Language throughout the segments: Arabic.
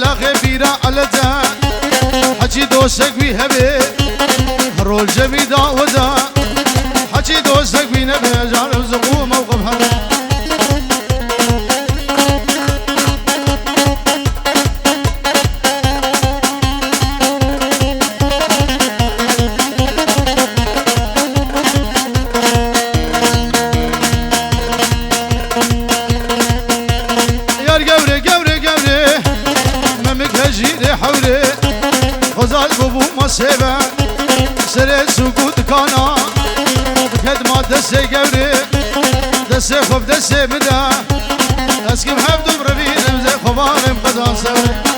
لا غبيرة على دا حجي دوسك بيهبي رول جمي داودا حجي دوسك بينبي جارب زقو موقفها سيبا سري سوقود كانا كد ما دسي قوري دسي خب دسي بدا اسكم حبدو بربين امزي خبارم قزان سوري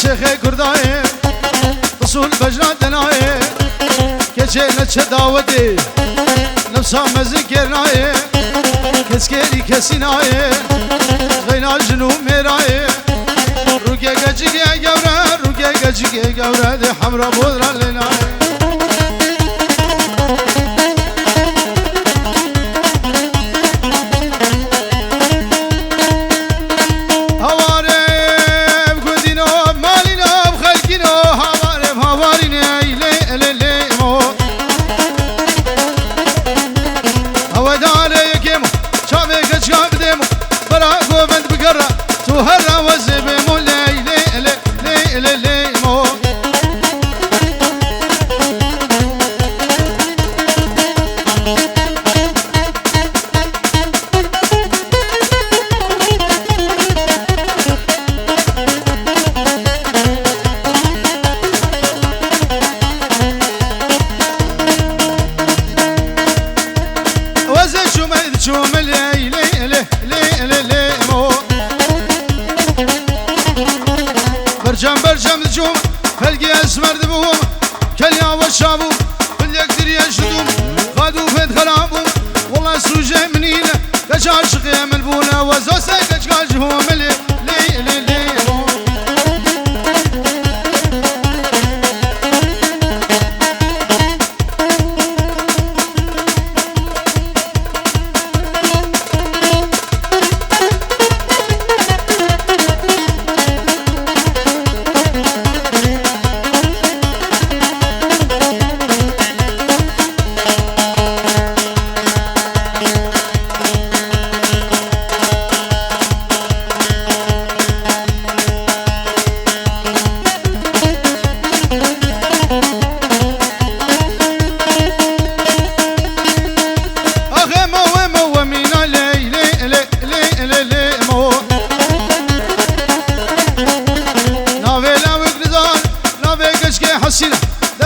شيخي كرداي اصول بجنا دناي كجي نتش داودي نفسا مزكرناي كسكري كسيناي غينا جنو ميراي روكي گجي گورا روكي گجي گورا دي حمرا بودرا لناي هلا وزب مولاي لي لي لي لي لي مو وزب شوم لي لي لي لي لي مو برجم جوم فلقي اسمر دبوم كليا وشابو باليقدر يشدوم غادو فد خلابوم والله سوجه منينه كش عاشق من بونا وزوسه كش كاجهم لي لي لي لي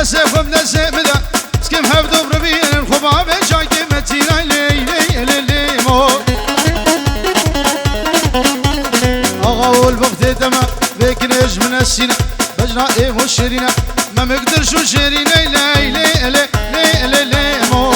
دسيفم دسي بدا سكم حفظو بربين الخباب شاكي متينا لي لي لي لي مو اغاول بغتي دما بيك نج من السينا بجنا ايه وشرينا ما مقدرش وشرينا لي لي لي لي لي لي مو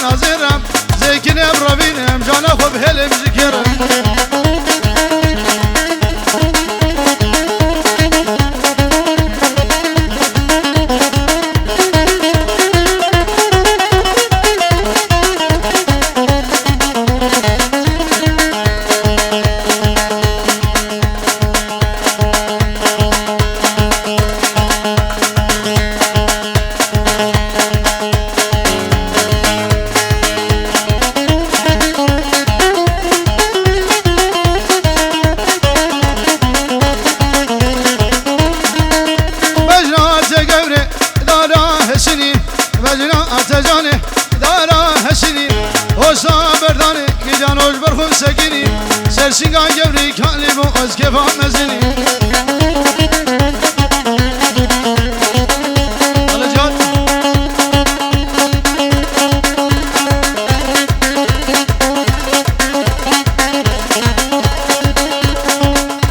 نازرم زيكني بربينم جانا خب هلم ذكرم سرسنگا جبری کالی بو از کفا مزنی حالا جان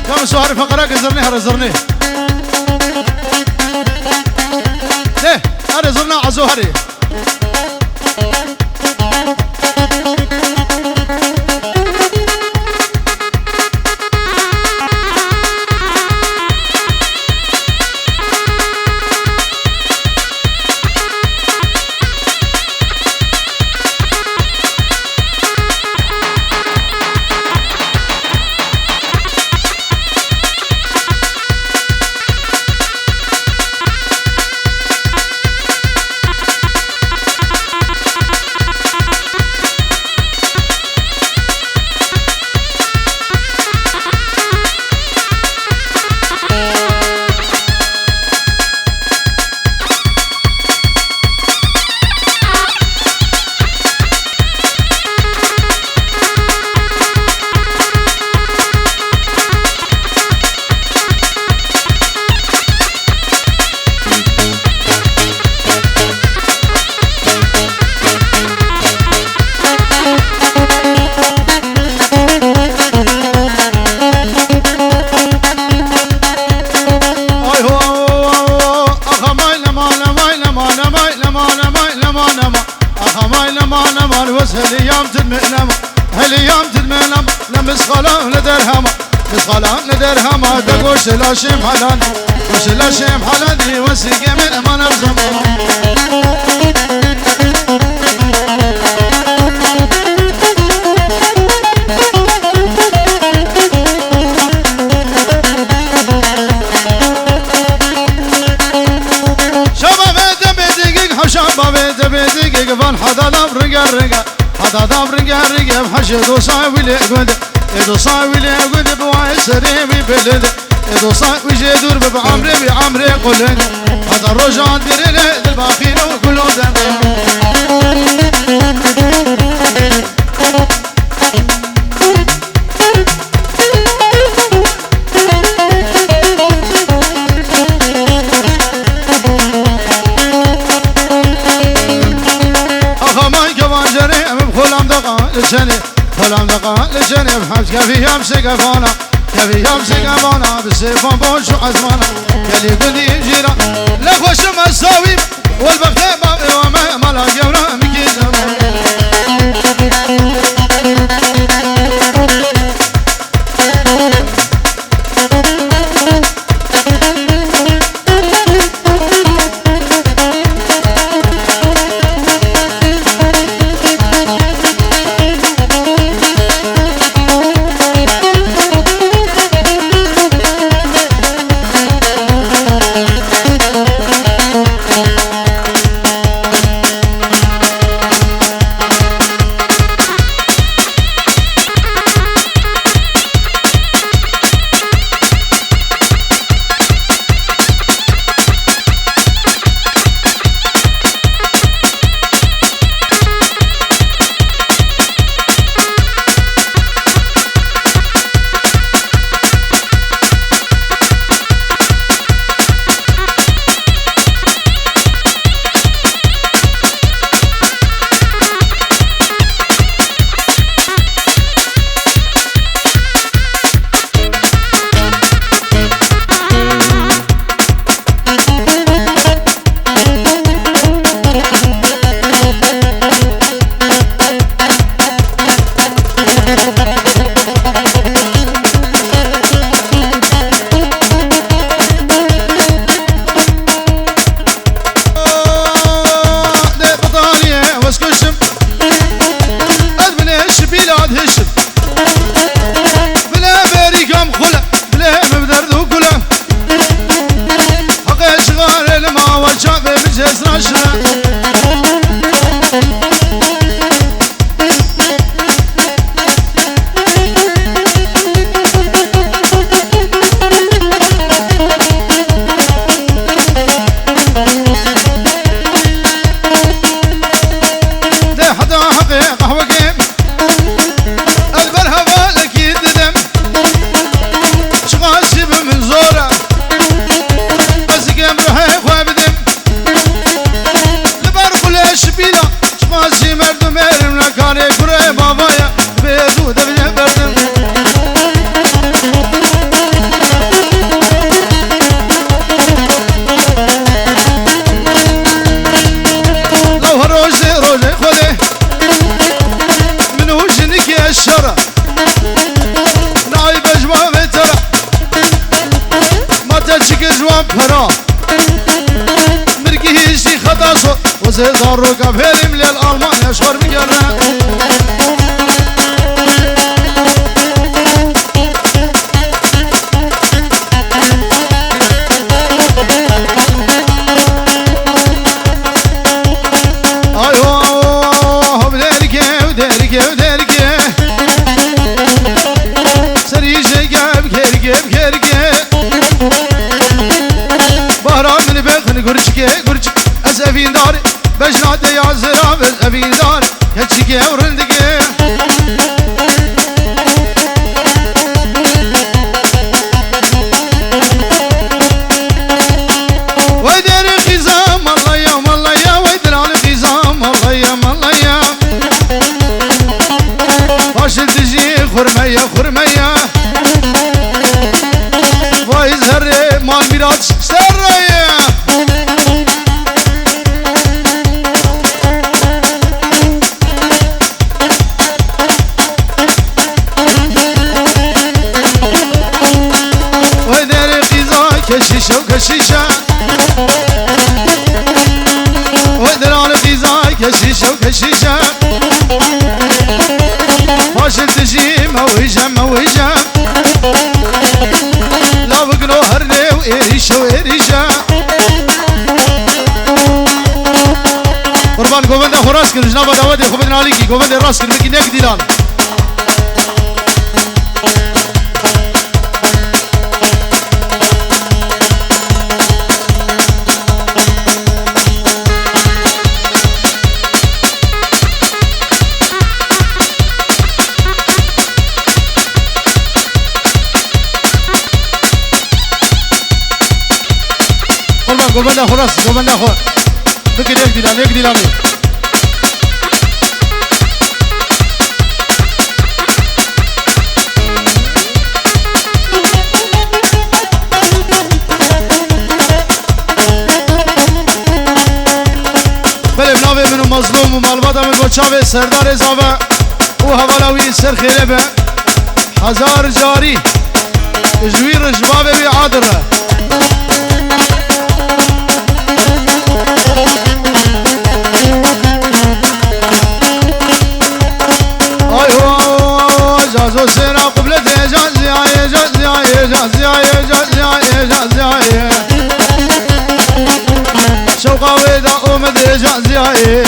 کم سوار فقرا گزرنی هر زرنی ده هر زرنا عزو هری هليام تدمنام هليام تدمنام لمس خلام لدرهما مس خلام لدرهما دقوش لاشم حلال وش لاشم حلال وسيق من امان الزمان فان حدا دام رجع رجع حدا دام رجع رجع بحشد وصاوي لقود إدو صاوي لقود بواي سريمي بلد إدو صاوي جدور بعمري بعمري قلن هذا الرجال دريله الباقين وكله دم لسني فلام دقا لسني بحبس كفي يمسك فانا كفي يمسك فانا بالسيفون بوش وعزمانا يلي قلي جيرا لخوش مساوي والبخت بابي وما ملا جورا مكيزا Almanya şor bir kere بجناد يا زراب الأبيدار يتشكي ورندقي ويدير الخزام الله يا والله يا ويدير على الخزام الله يا والله يا فاشل تجي خرمية خرمية ويزهر مال ميراث سرية كشيشة وكشيشة ودر على غذاء كشيشة وكشيشة فاشل تجي موهجة موهجة لا بقلو هرلي وإيريشة وإيريشة قربان قوبند خراس كن جناب داود خوبند عليكي قوبند راس كن بكي نيك ديلان قوبند خراس قوبند خو بكي نيك ديلان بله بناوه منو مظلوم و مالبادا من بچاوه سردار زاوه و حوالاوی سر خیره به هزار جاری جوی رجبابه بی عادره جازو سيرا قبلتي جازياي جازياي جازياي جازياي جازياي شوقا ويدا أمدي جازياي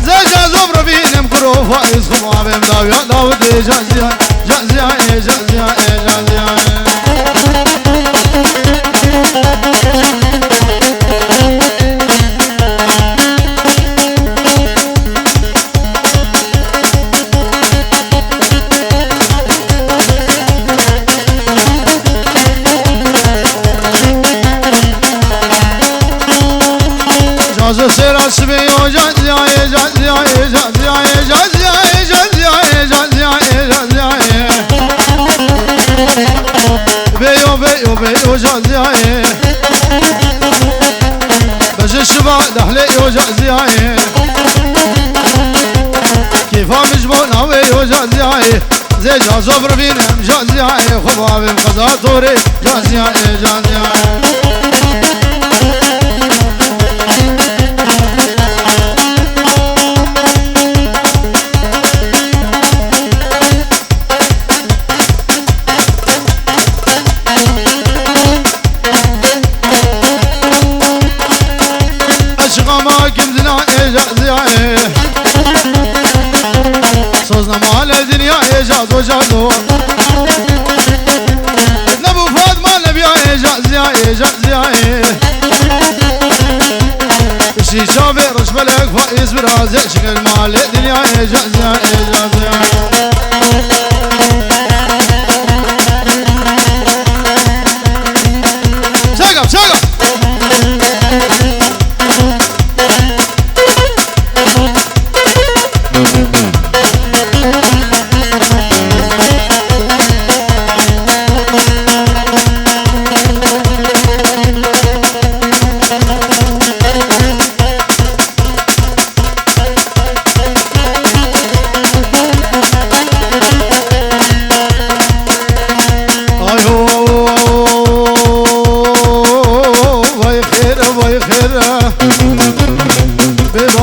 زي جازو بربين مكرو فايز خموا بمداوي داودي جازياي جازياي جازياي جازياي جازو سيرا سبيو جازياي جازياي جازياي جازياي جازياي جازياي جازياي بيو بيو بيو جازياي بج الشبا دحليو جازياي كيفا مجبون هويو جازياي زي جازو بربينم جازياي خبا بمقضى طوري جازياي جازياي صوزنا مال الدنيا إيجاز وجازو نبو فاطمة نبيا إيجاز يا إيجاز يا شي شافي رش ملك فايز برازي شكل مال الدنيا إيجاز يا إيجاز يا شاقف شاقف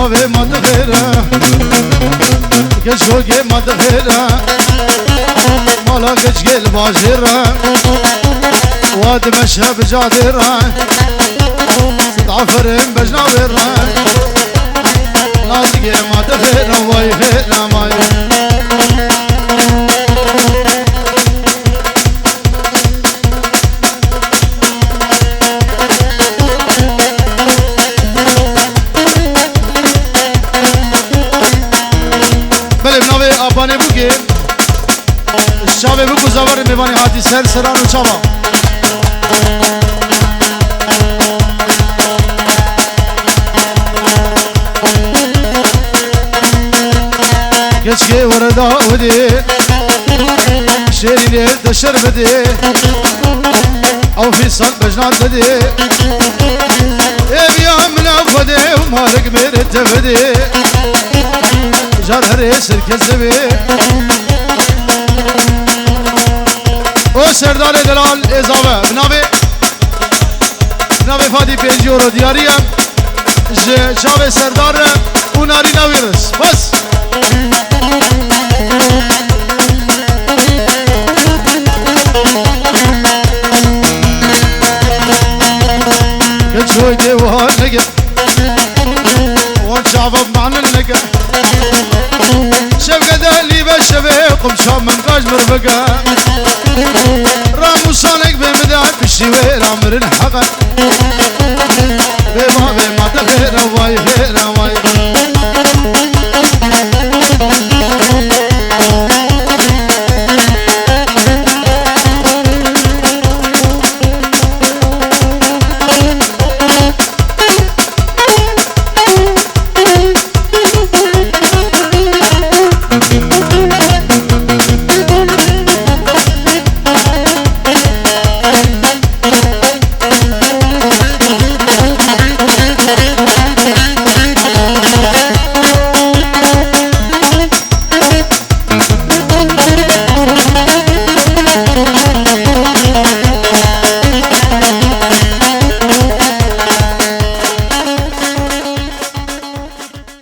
نوی مدخیره گشوگی مدخیره مالا گشگل باجیره واد مشهب جادیره عفرين بجناويره نازقي مدخيره ويهينا ماي ابانه بوگه شاوه بگو زوار میبانی حادی سر سران و چاوا geçke orada ودي شيري دشر بدي او في صن بجنان بدي يا من افدي ومالك بيرت بدي جرهري سركزبي او سردار دلال اضافه بنابه فادي 5 یورو دیاریم شاو سردار اوناری نویرس بس شوي ديوان نقا والشعب معنا نقا شبقة دالي بالشبيق ومشام من قاج مرفقا رامو صانق بمدان بالشوير عمر الحقا